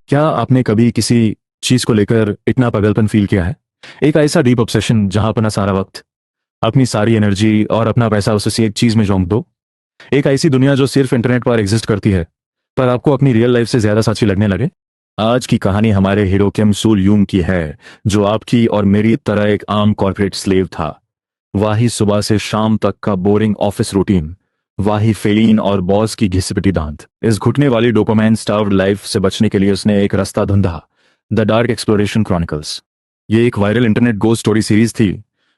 क्या आपने कभी किसी चीज को लेकर इतना पागलपन फील किया है? एक ऐसा डीप ऑब्सेशन जहां अपना सारा वक्त, अपनी सारी एनर्जी और अपना पैसा उस एक चीज में झोंक दो। एक ऐसी दुनिया जो सिर्फ इंटरनेट पर एग्जिस्ट करती है, पर आपको अपनी रियल लाइफ से ज्यादा सच्ची लगने लगे। आज की कहानी हमारे हीरो किम सूल यूंग की है, जो आपकी और मेरी तरह एक आम कॉर्पोरेट स्लेव था। वही सुबह से शाम तक का बोरिंग ऑफिस रूटीन, वही फेलिन और बॉस की घिसपिटी दांत। इस घुटने वाली डोपामाइन स्टार्व्ड लाइफ से बचने के लिए उसने एक रास्ता ढूंढा, द डार्क एक्सप्लोरेशन क्रॉनिकल्स। ये एक viral internet ghost story series थी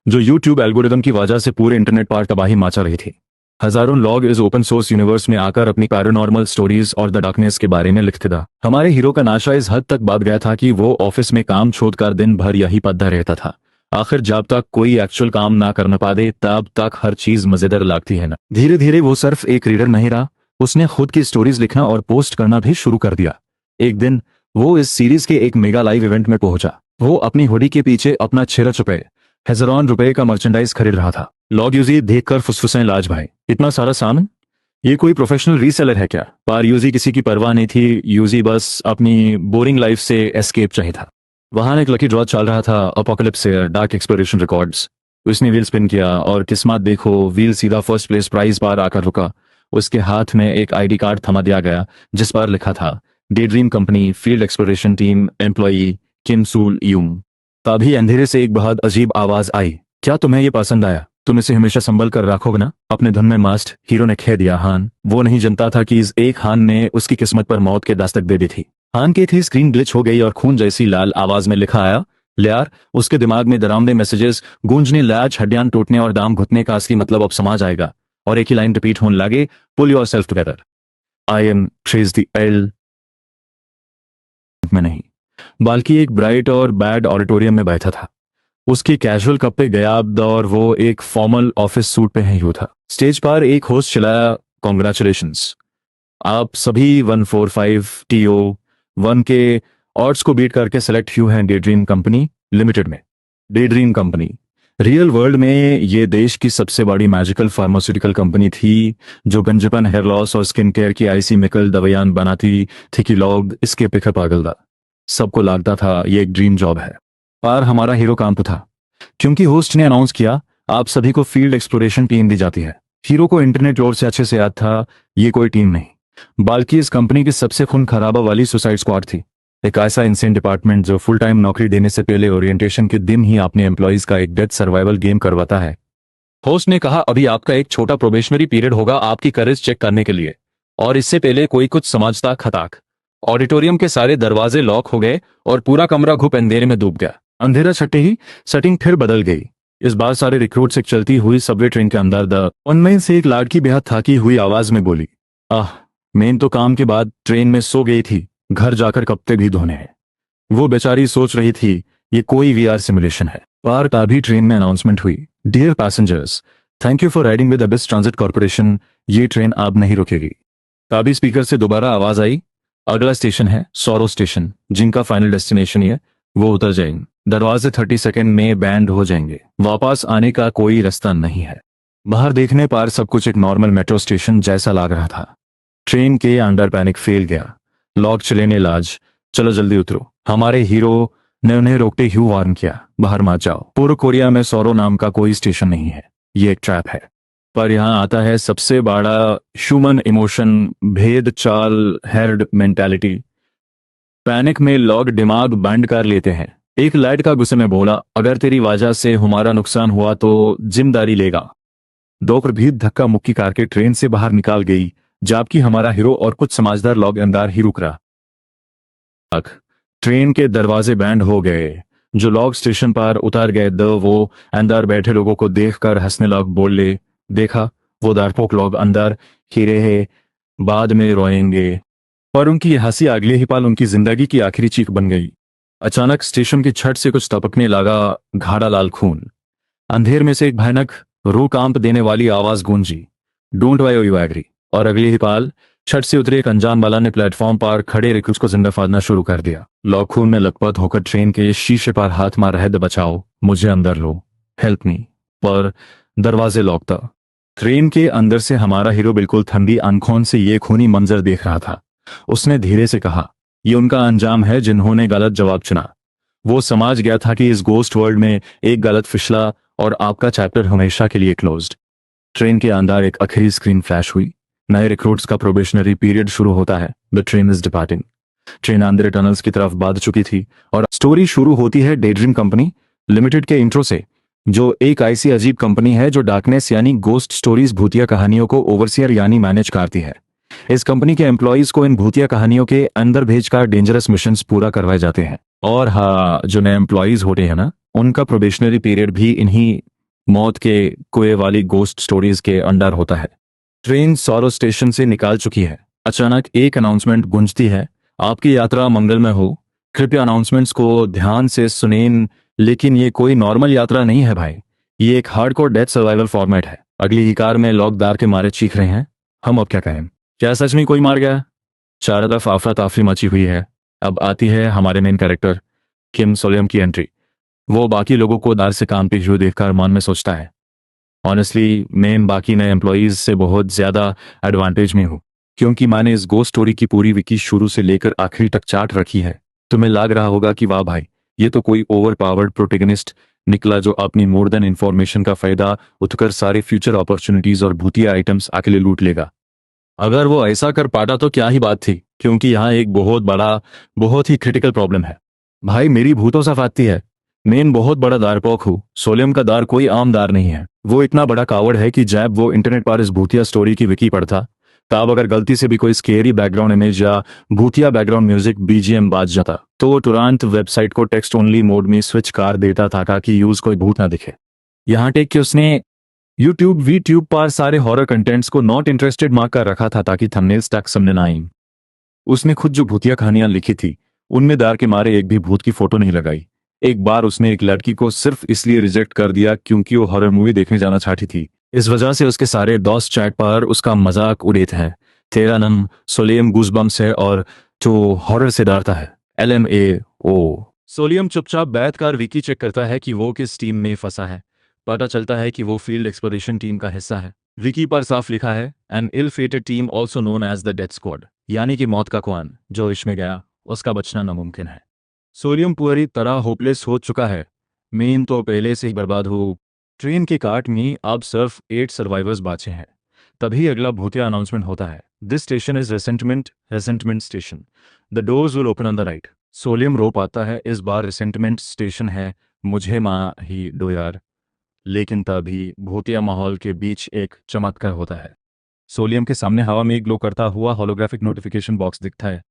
जो यूट्यूब एल्गोरिदम की वजह से पूरे इंटरनेट पर तबाही मचा रही थी। हजारों लोग इस ओपन सोर्स यूनिवर्स में आकर अपनी पैरानॉर्मल स्टोरीज और द डार्कनेस के बारे में लिखते था। हमारे हीरो का नाशा इस हद तक बढ़ गया था कि वो ऑफिस में काम छोड़कर दिन भर यही पढ़ता रहता था। आखिर जब तक कोई एक्चुअल काम ना करना पाए तब तक हर चीज मजेदार लगती है ना। धीरे धीरे वो सिर्फ एक रीडर नहीं रहा, उसने खुद की स्टोरीज लिखना और पोस्ट करना भी शुरू कर दिया। एक दिन वो इस सीरीज के एक मेगा लाइव इवेंट में पहुंचा। वो अपनी हुडी के पीछे अपना 6 रुपए का मर्चेंडाइज खरीद रहा था। लोग यूजी देखकर फुसफुसाएं, लाज भाई इतना सारा सामान, ये कोई प्रोफेशनल रीसेलर है क्या? पर यूजी किसी की परवाह नहीं थी, यूजी बस अपनी बोरिंग लाइफ से एस्केप चाहिए था। वहां एक लकी ड्रॉ चल रहा था, अपोकलिप्स से डार्क एक्सप्लोरेशन रिकॉर्ड्स। उसने व्हील स्पिन किया और किस्मत देखो, व्हील सीधा फर्स्ट प्लेस प्राइज बार आकर रुका। उसके हाथ में एक आईडी कार्ड थमा दिया गया जिस पर लिखा था daydream company field exploration team employee Kim Seol Young. तभी अंधेरे से एक बहुत अजीब आवाज आई, क्या तुम्हें ये पसंद आया? तुम इसे हमेशा संभल कर रखोगे ना? अपने धुन में मस्त हीरो ने कह दिया हान। वो नहीं जानता था कि इस एक हान ने उसकी किस्मत पर मौत के दस्तक दे दी थी। हान की थी स्क्रीन ग्लिच हो गई और खून जैसी लाल आवाज में लिखा आया यार। उसके दिमाग में डरावने मैसेजेस गूंजने, लाज हड्डियां टूटने और दाम घुटने का असली मतलब अब समझ आएगा। और एक ही लाइन रिपीट होने लगे, pull yourself together, I am trace the L. में नहीं, बल्कि एक ब्राइट और बैड ऑडिटोरियम में बैठा था। उसकी कैजुअल कपड़े गायब और वो एक फॉर्मल ऑफिस सूट पे ही था। स्टेज पर एक होस्ट चलाया, कॉन्ग्रेचुलेशंस, आप सभी 145 TO1 के ऑड्स को बीट करके सेलेक्ट हुए हैं डे ड्रीम कंपनी लिमिटेड में। Day dream company real world में ये देश की सबसे बड़ी मैजिकल फार्मास्यूटिकल कंपनी थी, जो गंजपन, हेयर लॉस और स्किन केयर की ऐसी मिकल दवाइयां बनाती थी कि लोग इसके पीछे पागल था। सबको लगता था ये एक ड्रीम जॉब है, पर हमारा हीरो काम तो था, क्योंकि होस्ट ने अनाउंस किया आप सभी को फील्ड एक्सप्लोरेशन टीम दी जाती है। हीरो को इंटरनेट जोर से अच्छे से याद था, ये कोई टीम नहीं बल्कि इस कंपनी की सबसे खून खराबा वाली सुसाइड स्क्वाड थी। एक ऐसा इंसेंट डिपार्टमेंट जो फुल टाइम नौकरी देने से पहले ओरिएंटेशन के दिन ही अपने एम्प्लॉइज का एक डेथ सर्वाइवल गेम करवाता है। होस्ट ने कहा अभी आपका एक छोटा प्रोबेशनरी पीरियड होगा आपकी करेज चेक करने के लिए, और इससे पहले कोई कुछ समझता खताक। ऑडिटोरियम के सारे दरवाजे लॉक हो गए और पूरा कमरा घुप अंधेरे में डूब गया। अंधेरा छठे ही सेटिंग फिर बदल गई। इस बार सारे रिक्रूट्स एक चलती हुई सबवे ट्रेन के अंदर द उनमें से एक लड़की बेहद थकी हुई आवाज में बोली, मेन तो काम के बाद ट्रेन में सो गई थी, घर जाकर कपड़े भी धोने हैं। वो बेचारी सोच रही थी ये कोई VR सिमुलेशन है। पर तभी ट्रेन में अनाउंसमेंट हुई, dear passengers, thank you for riding with Abyss transit corporation, ये ट्रेन अब नहीं रुकेगी। तभी स्पीकर से दोबारा आवाज आई, अगला स्टेशन है सोरो स्टेशन, जिनका फाइनल डेस्टिनेशन है वो उतर जाएंगे, दरवाजे 30 सेकंड में बैंड हो जाएंगे, वापस आने का कोई रास्ता नहीं है। बाहर देखने पर सब कुछ एक नॉर्मल मेट्रो स्टेशन जैसा लग रहा था। ट्रेन के अंदर पैनिक फैल गया, लोग चले ने लाज, चलो जल्दी उतरो। हमारे हीरो ने उन्हें रोकते हुए वार्न किया, बाहर मत जाओ, पूर्व कोरिया में सोरो नाम का कोई स्टेशन नहीं है, ये एक ट्रैप है। पर यहाँ आता है सबसे बड़ा ह्यूमन इमोशन, भेद चाल, हर्ड मेंटालिटी। पैनिक में लोग दिमाग बंद कर लेते हैं। एक लाइट का गुस्से में बोला, अगर तेरी वजह से हमारा नुकसान हुआ तो जिम्मेदारी लेगा। दोपहर भी धक्का मुक्की करके ट्रेन से बाहर निकाल गई, जबकि हमारा हीरो और कुछ समझदार लोग अंदर ही रुक रहा। ट्रेन के दरवाजे बैंड हो गए। जो लोग स्टेशन पर उतर गए वो अंदर बैठे लोगों को देखकर हंसने लग, बोले देखा वो डरपोक लोग अंदर ही रहे, बाद में रोएंगे। पर उनकी हंसी अगले ही पल उनकी जिंदगी की आखिरी चीख बन गई। अचानक स्टेशन की छत से कुछ टपकने लगा, गाढ़ा लाल खून। अंधेर में से एक भयानक रूह कांप देने वाली आवाज गूंजी, डोंट वाई यू एग्री। और अगले ही पल छत से उतरे एक अनजान वाला ने प्लेटफॉर्म पर खड़े रिक्रूट्स को जिंदा फाड़ना शुरू कर दिया। लोग खून में लथपथ होकर ट्रेन के शीशे पर हाथ मार रहे, बचाओ मुझे, अंदर लो, हेल्प मी। पर दरवाजे लॉक था। ट्रेन के अंदर से हमारा हीरो बिल्कुल ठंडी आंखों से ये खूनी मंजर देख रहा था। उसने धीरे से कहा, ये उनका अंजाम है जिन्होंने गलत जवाब चुना। वो समझ गया था कि इस गोस्ट वर्ल्ड में एक गलत फिसला और आपका चैप्टर हमेशा के लिए क्लोज्ड। ट्रेन के अंदर एक आखिरी स्क्रीन फ्लैश हुई। नए रिक्रूट्स का प्रोबेशनरी पीरियड शुरू होता है। The train is departing. Train अंधेरे टनल्स की तरफ बढ़ चुकी थी और स्टोरी शुरू होती है डेड्रीम कंपनी लिमिटेड के इंट्रो से, जो एक ऐसी अजीब कंपनी है जो डार्कनेस यानी गोस्ट स्टोरीज भूतिया कहानियों को ओवरसियर यानी मैनेज करती है। इस कंपनी के एम्प्लॉयज को इन भूतिया कहानियों के अंदर भेजकर डेंजरस मिशंस पूरा करवाए जाते हैं। और हाँ, जो नए एम्प्लॉयज होते हैं ना, उनका प्रोबेशनरी पीरियड भी इन्हीं मौत के कुएं वाली गोस्ट स्टोरीज के अंडर होता है। ट्रेन सौरो स्टेशन से निकाल चुकी है। अचानक एक अनाउंसमेंट गूंजती है, आपकी यात्रा मंगलमय हो। कृपया अनाउंसमेंट्स को ध्यान से सुनें। लेकिन ये कोई नॉर्मल यात्रा नहीं है भाई, ये एक हार्डकोर डेथ सर्वाइवल फॉर्मेट है। अगली ही कार में लॉकदार के मारे चीख रहे हैं। हम अब क्या कहें? क्या सच में कोई मार गया? चारों तरफ अफरा तफरी मची हुई है। अब आती है हमारे मेन कैरेक्टर किम सोलियम की एंट्री। वो बाकी लोगों को दार से काम पे हुए देखकर मन में सोचता है, ऑनेस्टली मैं बाकी नए एम्प्लॉयज से बहुत ज्यादा एडवांटेज में हूँ, क्योंकि मैंने इस गोस्ट स्टोरी की पूरी विकी शुरू से लेकर आखिरी तक चार्ट रखी है। तुम्हें लग रहा होगा कि वाह भाई, ये तो कोई ओवर पावर्ड प्रोटेगनिस्ट निकला जो अपनी मोर देन इन्फॉर्मेशन का फायदा उठकर सारे फ्यूचर अपॉर्चुनिटीज और भूतिया आइटम्स अकेले लूट लेगा। अगर वो ऐसा कर पाता तो क्या ही बात थी, क्योंकि यहाँ एक बहुत बड़ा, बहुत ही क्रिटिकल प्रॉब्लम है। भाई मेरी भूतों साफ आती है। मेन बहुत बड़ा दारपोक हूँ। सोलियम का दार कोई आम दार नहीं है। वो इतना बड़ा कावड़ है कि जब वो इंटरनेट पर इस भूतिया स्टोरी की विकी पढ़ता, तब अगर गलती से भी कोई स्केरी बैकग्राउंड इमेज या भूतिया बैकग्राउंड म्यूजिक बीजीएम बाज जाता, तो वो तुरंत वेबसाइट को टेक्स्ट ओनली मोड में स्विच कर देता था ताकि यूज कोई भूत ना दिखे। यहाँ टेक कि उसने यूट्यूब वीट्यूब पर सारे हॉरर कंटेंट्स को नॉट इंटरेस्टेड मार्क कर रखा था ताकि थंबनेल्स तक सामने ना आए। उसने खुद जो भूतिया कहानियां लिखी थी, उनमें दार के मारे एक भी भूत की फोटो नहीं लगाई। एक बार उसने एक लड़की को सिर्फ इसलिए रिजेक्ट कर दिया क्योंकि वो हॉरर मूवी देखने जाना चाहती थी। इस वजह से उसके सारे दोस्त चैट पर उसका मजाक उड़ाते हैं। तेरा नाम सोलियम गूजबम्स है और जो हॉरर से डरता है, LMAO। सोलियम चुपचाप बैठकर विकी चेक करता है कि वो किस टीम में फंसा है। पता चलता है कि वो फील्ड एक्सप्लोरेशन टीम का हिस्सा है। विकी पर साफ लिखा है, an ill fated team also known as the death squad, यानी कि मौत का कौन जो इसमें गया उसका बचना नामुमकिन है। सोलियम पूरी तरह होपलेस हो चुका है। मेन तो पहले से ही बर्बाद हो। ट्रेन के काट में अब सिर्फ 8 सर्वाइवर्स बचे हैं। तभी अगला भूतिया अनाउंसमेंट होता है, this station is resentment station, the doors will open on the right. Solium रो पाता है, इस बार रिसेंटमेंट स्टेशन है, मुझे माँ ही दो यार। लेकिन तभी भूतिया माहौल के बीच एक चमत्कार होता है। सोलियम के सामने हवा में ग्लो करता हुआ होलोग्राफिक नोटिफिकेशन बॉक्स दिखता है।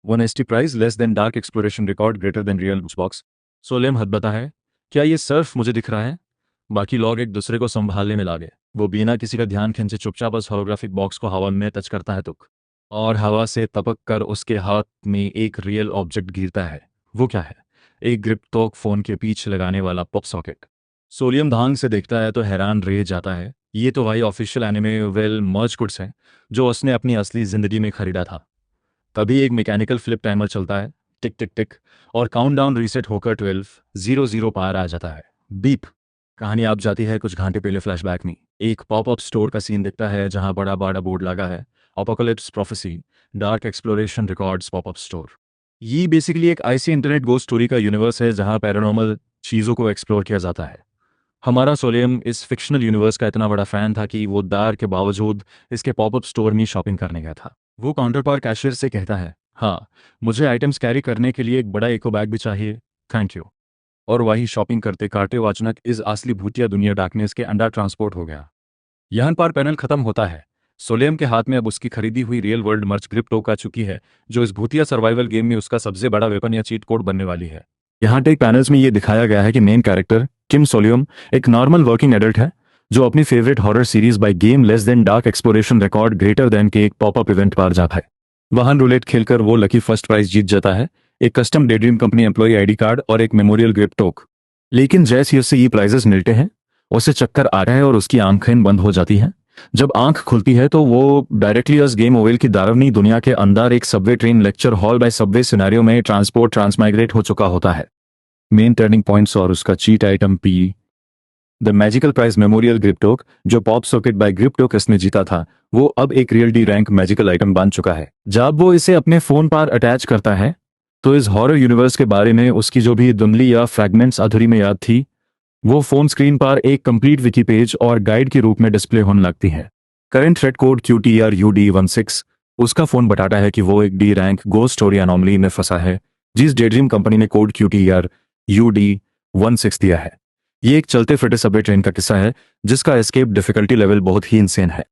1 ST prize less than dark exploration record greater than real box. Solium हदबता है, क्या ये सिर्फ मुझे दिख रहा है? बाकी लोग एक दूसरे को संभालने में लागे। वो बिना किसी का ध्यान खींचे चुपचाप उस होलोग्राफिक बॉक्स को हवा में टच करता है तुक, और हवा से तपक कर उसके हाथ में एक रियल ऑब्जेक्ट गिरता है। वो क्या है? एक ग्रिप तोक फोन के पीछे लगाने वाला पॉप सॉकेट। सोलियम ढंग से देखता है तो हैरान रह जाता है। ये तो वही ऑफिशियल एनिमे वेल मर्ज गुड्स है जो उसने अपनी असली जिंदगी में खरीदा था। तभी एक मैकेनिकल फ्लिप टाइमर चलता है, टिक टिक टिक, और काउंटडाउन रीसेट होकर 12:00 पार आ जाता है। बीप। कहानी आप जाती है कुछ घंटे पहले फ्लैशबैक में। एक पॉपअप स्टोर का सीन दिखता है जहां बड़ा बड़ा बोर्ड लगा है, apocalypse prophecy dark exploration records popup store. ये बेसिकली एक ऐसी इंटरनेट गोस्ट स्टोरी का यूनिवर्स है जहां पैरानॉर्मल चीज़ों को एक्सप्लोर किया जाता है। हमारा सोलियम इस फिक्शनल यूनिवर्स का इतना बड़ा फैन था कि वो दार के बावजूद इसके पॉपअप स्टोर में शॉपिंग करने गया था। वो काउंटर पर कैशियर से कहता है, हाँ मुझे आइटम्स कैरी करने के लिए एक बड़ा इको बैग भी चाहिए, थैंक यू। और वही शॉपिंग करते काटे वो अचानक इस असली भूतिया दुनिया डार्कनेस के अंडर ट्रांसपोर्ट हो गया। यहाँ पर पैनल खत्म होता है। सोलियम के हाथ में अब उसकी खरीदी हुई रियल वर्ल्ड मर्च ग्रिप टोक आ चुकी है, जो इस भूतिया सर्वाइवल गेम में उसका सबसे बड़ा वेपन या चीट कोड बनने वाली है। यहाँ टेक पैनल्स में ये दिखाया गया है कि मेन कैरेक्टर किम सोलियम एक नॉर्मल वर्किंग एडल्ट है जो अपनी favourite horror series by game less than dark exploration record greater then के एक पॉपअप इवेंट पर जाता है। वहां रूलेट खेलकर वो लकी फर्स्ट प्राइज जीत जाता है, एक custom daydream company employee ID card और एक मेमोरियल ग्रिप टोक। लेकिन जैसे ही उससे ये प्राइजेस मिलते हैं, उसे चक्कर आ रहा है और उसकी आंखें बंद हो जाती हैं। जब आंख खुलती है तो वो डायरेक्टली उस गेम ओवेल की दारुनी दुनिया के अंदर एक subway train lecture hall by subway scenario में ट्रांसमाइग्रेट हो चुका होता है। मेन टर्निंग पॉइंट्स और उसका cheat item P the magical prize memorial GripTok, जो पॉप सॉकेट बाय ग्रिप्टोकस ने जीता था, वो अब एक real D rank magical item बन चुका है। जब वो इसे अपने फोन पर अटैच करता है तो इस हॉरर यूनिवर्स के बारे में उसकी जो भी धुंधली या फ्रैगमेंट्स अधूरी में याद थी, वो फोन स्क्रीन पर एक कंप्लीट विकी पेज और गाइड के रूप में डिस्प्ले होने लगती है। करंट थ्रेड कोड QTRUD16 उसका फोन बताता है कि वो एक D rank ghost story anomaly में फंसा है, जिस डेड्रीम कंपनी ने कोड QTRUD16 दिया है। ये एक चलते फिरते सबवे ट्रेन का किस्सा है जिसका एस्केप डिफिकल्टी लेवल बहुत ही इंसेन है।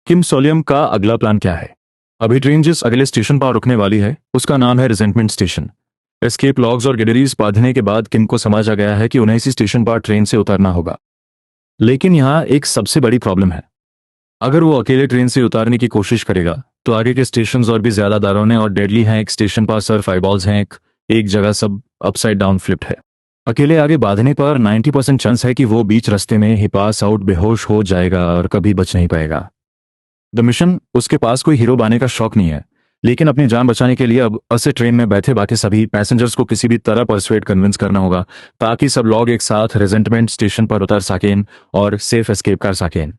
किम सोलियम का अगला प्लान क्या है? अभी ट्रेन जिस अगले स्टेशन पर रुकने वाली है उसका नाम है रिजेंटमेंट स्टेशन। एस्केप लॉग्स और गैलरीज पढ़ने के बाद किम को समझ आ गया है कि उन्हें इसी स्टेशन पर ट्रेन से उतरना होगा। लेकिन यहाँ एक सबसे बड़ी प्रॉब्लम है। अगर वो अकेले ट्रेन से उतारने की कोशिश करेगा तो आगे के स्टेशंस और भी ज्यादा डरावने और डेडली हैं। एक स्टेशन पर सर्फ आईबॉल्स हैं, एक जगह सब अपसाइड डाउन फ्लिप्ड है। अकेले आगे बांधने पर 90% चांस है कि वो बीच रास्ते में ही पास आउट बेहोश हो जाएगा और कभी बच नहीं पाएगा। द मिशन, उसके पास कोई हीरो बनने का शौक नहीं है, लेकिन अपनी जान बचाने के लिए अब उसे ट्रेन में बैठे बाकी सभी पैसेंजर्स को किसी भी तरह परसुएड कन्विंस करना होगा ताकि सब लोग एक साथ रिजेंटमेंट स्टेशन पर उतर सकें और सेफ एस्केप कर सकें।